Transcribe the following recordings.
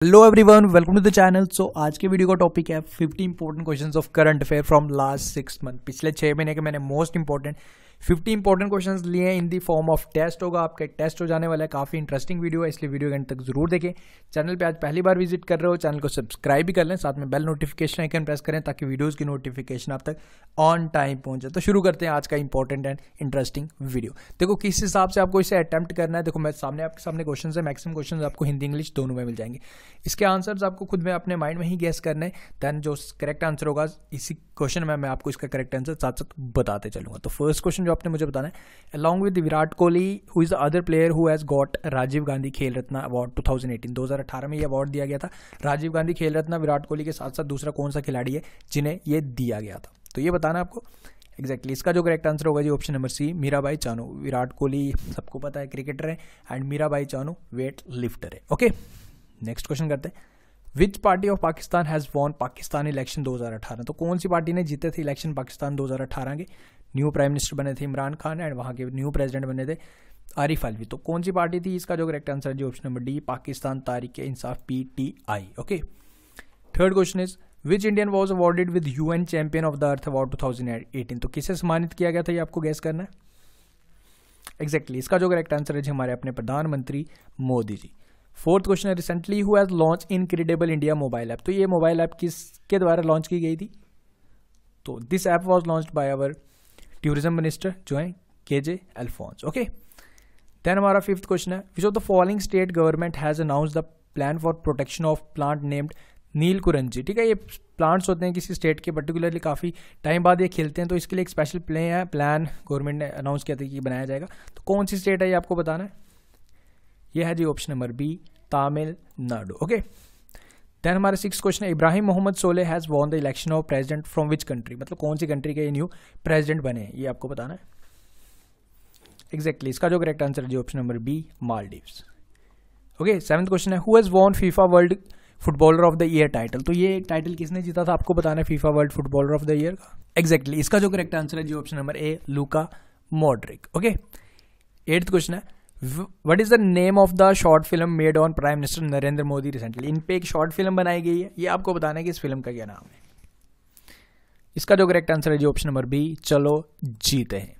Hello everyone, welcome to the channel. So आज के video का टॉपिक है 50 important questions of current affair from last 6 month. पिछले 6 महीने के मैंने मोस्ट इंपॉर्टेंट 50 इंपॉर्टेंट क्वेश्चंस लिए हैं इन दी फॉर्म ऑफ टेस्ट। होगा आपका टेस्ट हो जाने वाला है, काफी इंटरेस्टिंग वीडियो है, इसलिए वीडियो के अंत तक जरूर देखें। चैनल पे आज पहली बार विजिट कर रहे हो, चैनल को सब्सक्राइब भी कर लें, साथ में बेल नोटिफिकेशन आइकन प्रेस करें ताकि वीडियोज की नोटिफिकेशन आप तक ऑन टाइम पहुंचे। तो शुरू करते हैं आज का इंपॉर्टेंट एंड इंटरेस्टिंग वीडियो। देखो किस हिसाब से आपको इसे अटेम्प्ट करना है। देखो मैं आपके सामने क्वेश्चन है, मैक्सिमम क्वेश्चन आपको हिंदी इंग्लिश दोनों में मिल जाएंगे। इसके आंसर्स आपको खुद में अपने माइंड में ही गेस करने हैं, देन जो करेक्ट आंसर होगा इसी क्वेश्चन में मैं आपको इसका करेक्ट आंसर साथ साथ बताते चलूंगा। तो फर्स्ट क्वेश्चन जो आपने मुझे बताना है, along with Virat Kohli who is the other player who has got Rajiv Gandhi Khel Ratna award 2018 में ये अवार्ड दिया गया था। राजीव गांधी खेल रत्न विराट कोहली के साथ साथ दूसरा कौन सा खिलाड़ी है जिन्हें ये दिया गया था, तो ये बताना आपको एग्जैक्टली। इसका जो करेक्ट आंसर होगा जी option number C, Mirabai Chanu. Virat Kohli सबको पता है क्रिकेटर है and Mirabai Chanu weight lifter है। ओके, नेक्स्ट क्वेश्चन करते हैं। Which party of Pakistan has won Pakistan election 2018। तो कौन सी पार्टी ने जीते थे इलेक्शन पाकिस्तान 2018 के। न्यू प्राइम मिनिस्टर बने थे इमरान खान एंड वहां के न्यू प्रेसिडेंट बने थे आरिफ अलवी। तो कौन सी पार्टी थी, इसका जो करेक्ट आंसर है ऑप्शन नंबर डी, पाकिस्तान तारीख इंसाफ PTI। Okay, third question is which Indian was awarded with UN champion of the earth award 2018। तो किसे सम्मानित किया गया था ये आपको गैस करना है एग्जैक्टली। इसका जो करेक्ट आंसर है हमारे अपने प्रधानमंत्री मोदी जी। फोर्थ क्वेश्चन है recently who has launch incredible India mobile app. तो ये मोबाइल ऐप किसके द्वारा लॉन्च की गई थी, तो this app was launched by our tourism minister जो है KJ अल्फोंस। ओके, देन हमारा फिफ्थ क्वेश्चन है which of the following state government has announced the plan for protection of plant named Neelakurinji. ठीक है, ये प्लांट्स होते हैं किसी स्टेट के, पर्टिकुलरली काफी टाइम बाद ये खिलते हैं, तो इसके लिए एक स्पेशल प्लान गवर्नमेंट ने अनाउंस किया था कि बनाया जाएगा। तो कौन सी स्टेट है ये आपको बताना है, ये है जी option number B, Tamil Nadu. Okay, then हमारा सिक्स क्वेश्चन है Ibrahim Mohamed Solih has won the election of president from which country. मतलब कौन सी कंट्री के न्यू प्रेसिडेंट बने हैं ये आपको बताना है एग्जैक्टली। इसका जो करेक्ट आंसर है जी option number B, Maldives. Okay, seventh question है who has won FIFA world footballer of the year title. तो ये टाइटल किसने जीता था आपको बताना है FIFA world footballer of the year का एग्जैक्टली। इसका जो करेक्ट आंसर है जी option number A, Luka Modric. Okay, eighth question है what is the name of the short film made on prime minister Narendra Modi recently. इन पे एक शॉर्ट फिल्म बनाई गई है, ये आपको बताना है कि इस फिल्म का क्या नाम है। इसका जो करेक्ट आंसर है जी ऑप्शन नंबर बी, चलो जीते हैं।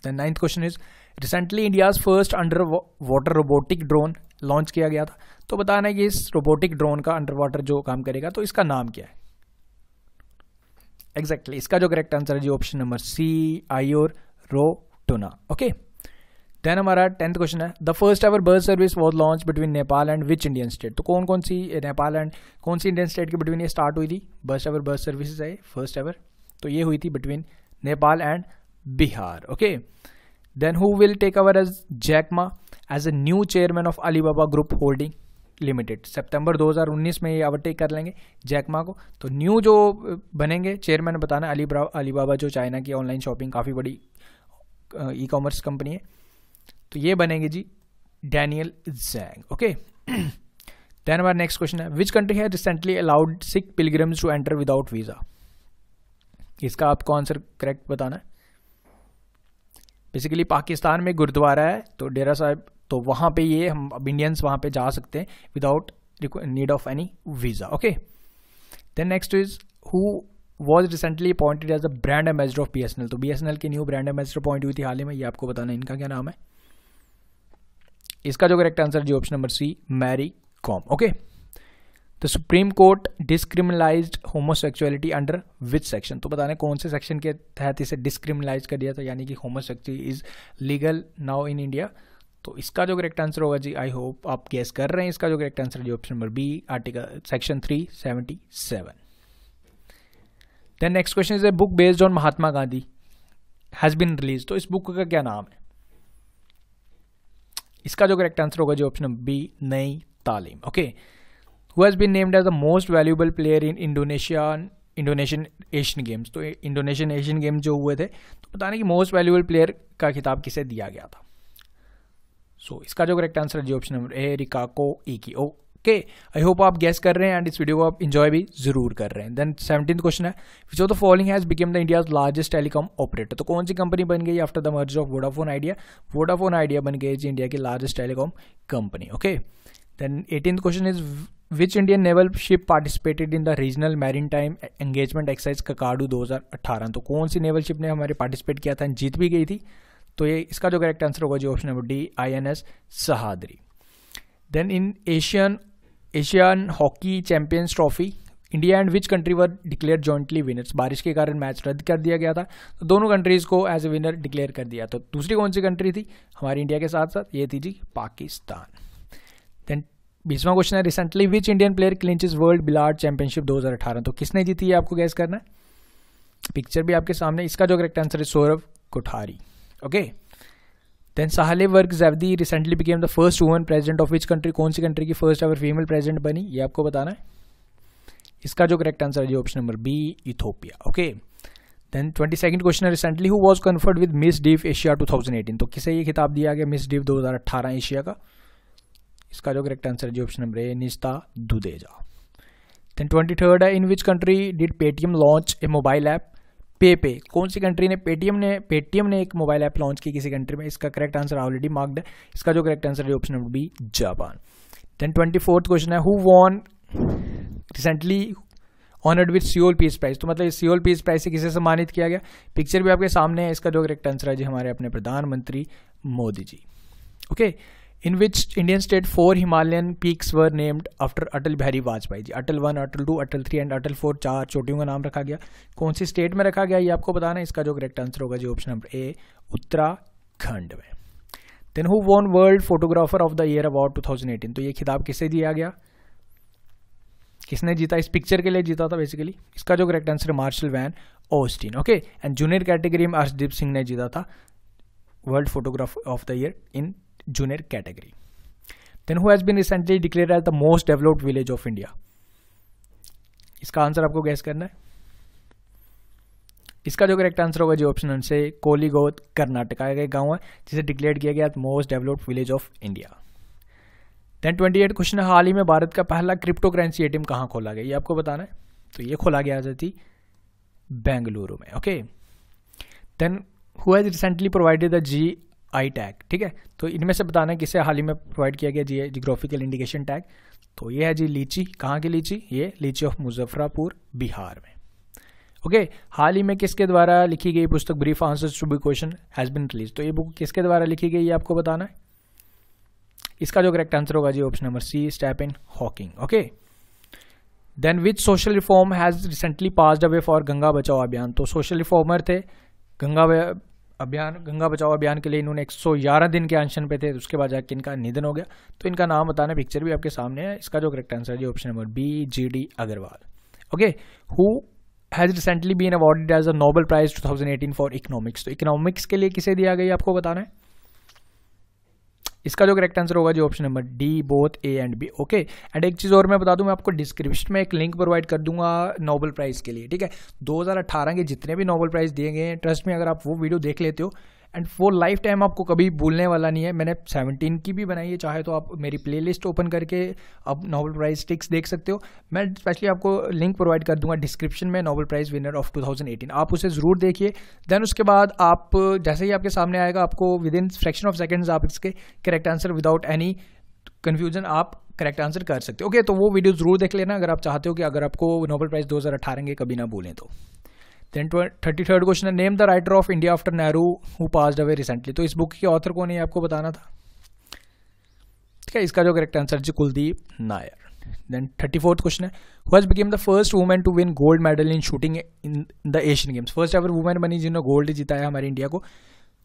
The ninth question is recently India's first under water robotic drone launch किया गया था। तो बताना है कि इस रोबोटिक ड्रोन का अंडर वाटर जो काम करेगा तो इसका नाम क्या है एग्जैक्टली। इसका जो करेक्ट आंसर है जी ऑप्शन नंबर सी, आयोर रोटोना। ओके, देन हमारा 10th क्वेश्चन है the first ever bus service was launch between Nepal and which Indian state. तो कौन कौन सी नेपाल एंड कौन सी इंडियन स्टेट के बिटवीन ये स्टार्ट हुई थी बस एवर बस सर्विसेज है फर्स्ट एवर, तो ये हुई थी between Nepal and Bihar. Okay, then who will take over as Jack Ma as a new chairman of Alibaba group holding limited. सितंबर 2019 में ये ओवरटेक कर लेंगे जैक मा को। तो न्यू जो बनेंगे चेयरमैन बताना अलीबाबा जो चाइना की ऑनलाइन शॉपिंग काफी बड़ी ई कॉमर्स कंपनी है, तो ये बनेंगे जी डैनियल जैंग। ओके, देन हमारा नेक्स्ट क्वेश्चन है which country has recently allowed Sikh pilgrims to enter without visa. इसका आपको आंसर करेक्ट बताना है। बेसिकली पाकिस्तान में गुरुद्वारा है तो डेरा साहिब, तो वहां पे ये हम इंडियंस वहां पे जा सकते हैं without need of any visa. Okay, then next is who was recently appointed as a brand ambassador of BSNL। तो BSNL की न्यू ब्रांड एम्बेसडर अपॉइंट हुई थी हाल ही में, ये आपको बताना है इनका क्या नाम है। इसका जो करेक्ट आंसर जी option number C, Mary Kom. Okay, the supreme court decriminalised homosexuality under which section. तो बताने कौन से सेक्शन के तहत इसे डिस्क्रिमिनलाइज कर दिया था, यानी कि homosexuality is legal now in India. तो इसका जो करेक्ट आंसर होगा जी, आई होप आप गेस कर रहे हैं, इसका जो करेक्ट आंसर जी option number B, article section 377। Then next question is a book based on Mahatma Gandhi has been release. तो इस बुक का क्या नाम है, इसका जो करेक्ट आंसर होगा जी option number B, Nai Talim. Okay, who has been named as the most valuable player in Indonesian Asian Games. तो इंडोनेशियन एशियन गेम्स जो हुए थे, तो बताने कि मोस्ट वैल्यूएबल प्लेयर का खिताब किसे दिया गया था। सो इसका जो करेक्ट आंसर है जी option number A, Rikako Ikee. Okay, I hope आप गेस कर रहे हैं एंड इस वीडियो को आप इंजॉय भी जरूर कर रहे हैं। देन 17th क्वेश्चन है which of the following has become the India's largest telecom operator. तो कौन सी कंपनी बन गई after the merger of Vodafone Idea. Vodafone Idea बन गई जी इंडिया की largest telecom company. Okay, then 18th question is which Indian naval ship participated in the regional maritime engagement exercise Kakadu 2018। तो कौन सी naval ship ने हमारे participate किया था, जीत भी गई थी। तो ये इसका जो करेक्ट आंसर होगा जी option number D, INS Sahyadri. Then in Asian hockey champions trophy India and which country were declared jointly winners. बारिश के कारण मैच रद्द कर दिया गया था, तो दोनों कंट्रीज को एज ए विनर डिक्लेयर कर दिया। तो दूसरी कौन सी कंट्री थी हमारी इंडिया के साथ साथ, ये थी जी पाकिस्तान। देन 20वां क्वेश्चन है recently which Indian player clinches world billiard championship 2018। तो किसने जीती है आपको गैस करना है, पिक्चर भी आपके सामने। इसका जो करेक्ट आंसर है Sourav Kothari. Okay, then Sahle Work Zewde recently became the first woman president of which country. कौन सी कंट्री की फर्स्ट एवर फीमेल प्रेसिडेंट बनी, ये आपको बताना है। इसका जो करेक्ट आंसर है option number B, Ethiopia. Okay, then 22nd question है recently who was conferred with miss deaf Asia 2018। तो किसे ये खिताब दिया गया मिस डीव 2018 एशिया का। इसका जो करेक्ट आंसर है option number A, Nishtha Dudeja. Then 23rd है in which country did Paytm launch a mobile app pay. कौन सी कंट्री ने पेटीएम ने एक मोबाइल ऐप लॉन्च की किसी कंट्री में। इसका करेक्ट आंसर ऑलरेडी मार्क्ड है। इसका जो करेक्ट आंसर है option number B, Japan. Then 24th question है who won recently honoured with Seoul peace prize. तो मतलब सियोल पीस प्राइज से किसे सम्मानित किया गया, पिक्चर भी आपके सामने है। इसका जो करेक्ट आंसर है जी हमारे अपने प्रधानमंत्री Modi ji. Okay, in which Indian state 4 Himalayan peaks were named after Atal Bihari Vajpayee ji. Atal 1, Atal 2, Atal 3 and Atal 4 4 चोटियों का नाम रखा गया। कौन सी स्टेट में रखा गया ये आपको बताना है। इसका जो करेक्ट आंसर होगा जी ऑप्शन नंबर ए, उत्तराखंड में। Then who won world photographer of the year award 2018। तो ये खिताब किसे दिया गया, किसने जीता, इस पिक्चर के लिए जीता था बेसिकली। इसका जो करेक्ट आंसर है Marshall van Austin. Okay, and junior category में अर्शदीप सिंह ने जीता था world photographer of the year in junior category. Then who has been recently declared as the most developed village of India. इसका answer आपको guess करना है। इसका जो करेक्ट आंसर होगा जी ऑप्शन से कोलीगोत, कर्नाटका का एक गांव है जिसे डिक्लेयर किया गया most developed village of India. Then 28 question है हाल ही में भारत का पहला क्रिप्टो करेंसी एटीएम कहाँ खोला गया, ये आपको बताना है। तो ये खोला गया थी बेंगलुरु में। Okay, then who has recently provided the GI tag. ठीक है, तो इनमें से बताना है किसे हाल ही में प्रोवाइड किया गया जियोग्राफिकल इंडिकेशन टैग। तो ये है जी लीची। कहाँ की लीची, ये लीची ऑफ मुजफ्फरपुर बिहार में। ओके, हाल ही में किसके द्वारा लिखी गई पुस्तक brief answers to be question has been release. तो ये बुक किसके द्वारा लिखी गई ये आपको बताना है। इसका जो करेक्ट आंसर होगा जी option number C, Stephen Hawking. Okay, then which social reform has recently passed away for Ganga Bachao Abhiyan. तो सोशल रिफॉर्मर थे गंगा बचाओ अभियान के लिए, इन्होंने 111 दिन के अनशन पे थे, उसके बाद जाके इनका निधन हो गया। तो इनका नाम बताना, पिक्चर भी आपके सामने है। इसका जो करेक्ट आंसर है जी option number B, GD Agarwal. Okay, who has recently been awarded as a Nobel prize 2018 for economics. तो इकोनॉमिक्स के लिए किसे दिया गया आपको बताना है। इसका जो करेक्ट आंसर होगा जी option number D, both A and B। Okay, and एक चीज़ और मैं बता दूं, मैं आपको डिस्क्रिप्शन में एक लिंक प्रोवाइड कर दूंगा नोबेल प्राइज़ के लिए। ठीक है, 2018 के जितने भी नोबेल प्राइज़ दिए गए हैं, ट्रस्ट में अगर आप वो वीडियो देख लेते हो एंड वो लाइफ टाइम आपको कभी भूलने वाला नहीं है। मैंने 17 की भी बनाई है, चाहे तो आप मेरी प्लेलिस्ट ओपन करके आप नोबेल प्राइज स्टिक्स देख सकते हो। मैं स्पेशली आपको लिंक प्रोवाइड कर दूंगा डिस्क्रिप्शन में, नोबेल प्राइज विनर ऑफ 2018। आप उसे ज़रूर देखिए। देन उसके बाद आप जैसे ही आपके सामने आएगा, आपको with in fraction of seconds आप इसके correct answer without any confusion आप करेक्ट आंसर कर सकते हो। ओके, तो वो वीडियो ज़रूर देख लेना अगर आप चाहते हो कि अगर आपको नोबेल प्राइज 2018 के कभी ना भूलें तो। देन 33rd क्वेश्चन है name the writer of India after Nehru who passed away recently. तो इस बुक के ऑथर कौन है आपको बताना था। ठीक है, इसका जो करेक्ट आंसर है Kuldip Nayar. Then 34th question है who has became the first women to win gold medal in shooting in the Asian games. First ever women बनी जिन्होंने गोल्ड जिताया हमारे इंडिया को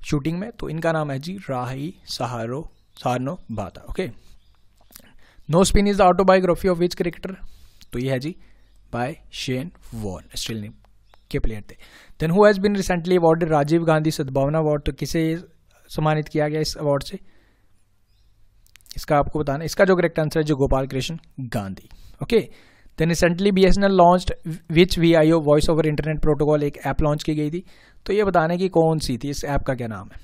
शूटिंग में। तो इनका नाम है जी Rahi Sarnobat. Okay, no spin is the autobiography of which cricketer. तो ये है जी बाय शेन वॉर्न, ऑस्ट्रेलियन के प्लेयर थे। Then who has been recently awarded Rajiv Gandhi Sadbhavana award. तो किसे सम्मानित किया गया इस अवार्ड से, इसका आपको बताना। इसका जो करेक्ट आंसर है जो Gopal Krishna Gandhi. Okay, then recently BSNL launched which VIO voice over internet protocol, एक ऐप लॉन्च की गई थी। तो ये बताने की कौन सी थी, इस ऐप का क्या नाम है।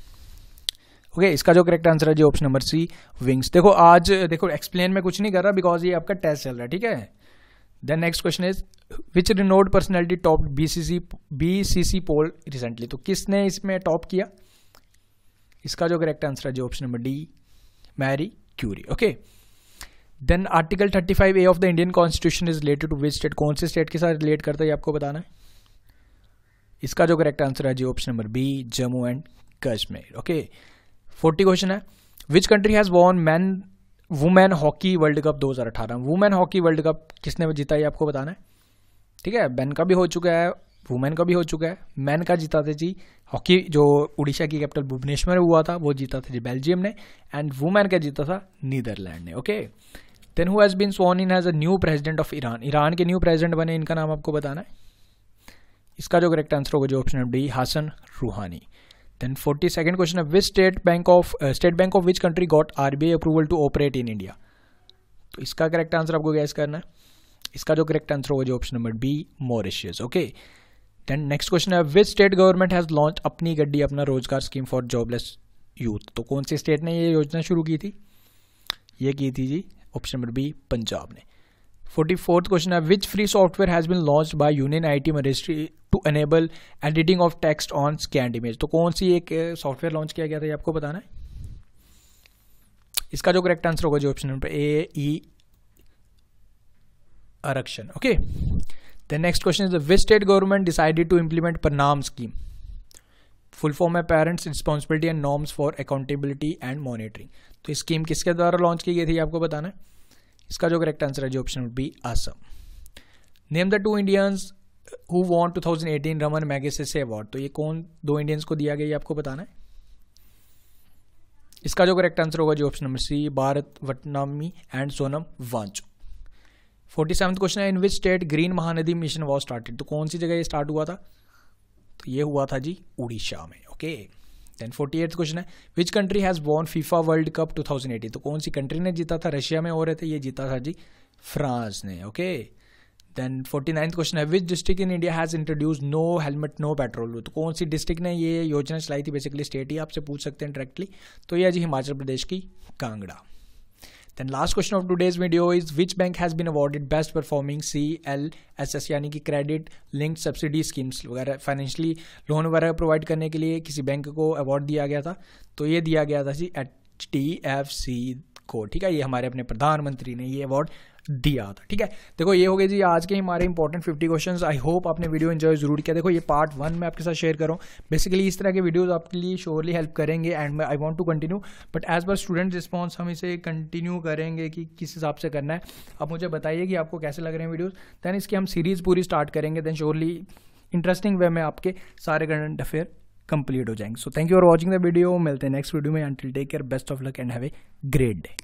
ओके, इसका जो करेक्ट आंसर है जी ऑप्शन नंबर सी, विंग्स। देखो आज देखो एक्सप्लेन में कुछ नहीं कर रहा बिकॉज ये आपका टेस्ट चल रहा है। ठीक है, then next question is which renowned personality top BCC poll recently. तो किसने इसमें टॉप किया, इसका जो करेक्ट आंसर है जी option number D, Marie Curie. Okay, then article 35A of the Indian constitution is related to which state, कौन से स्टेट के साथ रिलेट करता है ये आपको बताना है। इसका जो करेक्ट आंसर है जी option number B, Jammu and Kashmir. Okay, 40 question है, which country has won women hockey world cup 2018। Women hockey world cup किसने जीता है आपको बताना है, ठीक है। मैन का भी हो चुका है, वुमेन का भी हो चुका है। मैन का जीता थे जी हॉकी, जो उड़ीसा की कैपिटल भुवनेश्वर में हुआ था वो जीता था जी बेल्जियम ने, एंड वुमेन का जीता था नीदरलैंड ने। Okay, then who has been sworn in as a new president of Iran, Iran के न्यू प्रेसिडेंट बने, इनका नाम आपको बताना है। इसका जो करेक्ट आंसर होगा जो ऑप्शन नंबर डी, हसन रूहानी। देन 42nd क्वेश्चन है, which state bank of which country got RBI approval to operate in India. तो इसका करेक्ट आंसर आपको गैस करना है। इसका जो करेक्ट आंसर होगा जो option number B, Mauritius. Okay, then next question है, which state government has launch Apni Gaddi अपना रोजगार स्कीम फॉर जॉबलेस यूथ। तो कौन सी स्टेट ने ये योजना शुरू की थी, ये की थी जी ऑप्शन नंबर बी, पंजाब ने। 44th क्वेश्चन है, which free software has been launched by union IT ministry to enable editing of text on scanned image. तो कौन सी एक सॉफ्टवेयर लॉन्च किया गया था ये आपको बताना है। इसका जो करेक्ट आंसर होगा जो ऑप्शन नंबर ए, ई आरक्षण। Okay, the next question is, which state government decided to implement Pranam scheme. Full form है parents responsibility and norms for accountability and monitoring. तो ये स्कीम किसके द्वारा लॉन्च की गई थी आपको बताना है। इसका जो करेक्ट आंसर है जो option B, Assam. Name the 2 Indians who won 2018 Ramon Magsaysay award. तो ये कौन 2 इंडियंस को दिया गया आपको बताना है। इसका जो करेक्ट आंसर होगा जो option number C, Bharat Vatwani and Sonam Wangchuk. 47th question है, in which state green Mahanadi mission was started. तो कौन सी जगह ये स्टार्ट हुआ था, तो ये हुआ था जी उड़ीसा में। ओके, देन 48th क्वेश्चन है, which country has won FIFA world cup 2018। तो कौन सी कंट्री ने जीता था, रशिया में हो रहे थे, ये जीता था जी फ्रांस ने। ओके, देन 49th क्वेश्चन है, which district in India has introduce no helmet no petrol. तो कौन सी डिस्ट्रिक्ट ने ये योजना चलाई थी, बेसिकली स्टेट ही आपसे पूछ सकते हैं डायरेक्टली। तो ये जी हिमाचल प्रदेश की Kangra. Then last question of today's video is, which bank has been awarded best performing CLSS यानी कि क्रेडिट लिंक्ड सब्सिडी स्कीम्स वगैरह, फाइनेंशियली लोन वगैरह प्रोवाइड करने के लिए किसी बैंक को अवार्ड दिया गया था। तो ये दिया गया था जी HDFC को, ठीक है। ये हमारे अपने प्रधानमंत्री ने ये अवार्ड दिया था, ठीक है। देखो ये हो गए जी आज के हमारे इंपॉर्टेंट 50 क्वेश्चंस। आई होप आपने वीडियो एंजॉय जरूर किया। देखो ये पार्ट 1 में आपके साथ शेयर कर रहा हूँ। बेसिकली इस तरह के वीडियोस आपके लिए श्योरली हेल्प करेंगे and I want to continue, but as per student response हम इसे कंटिन्यू करेंगे कि किस हिसाब से करना है। आप मुझे बताइए कि आपको कैसे लग रहे हैं वीडियोज़, दैन इसकी हम सीरीज़ पूरी स्टार्ट करेंगे, दैन श्योरली इंटरेस्टिंग वे में आपके सारे करंट अफेयर कंप्लीट हो जाएंगे। So thank you for watching the video, मिलते हैं नेक्स्ट वीडियो में। Until take care, best of luck and have a great day.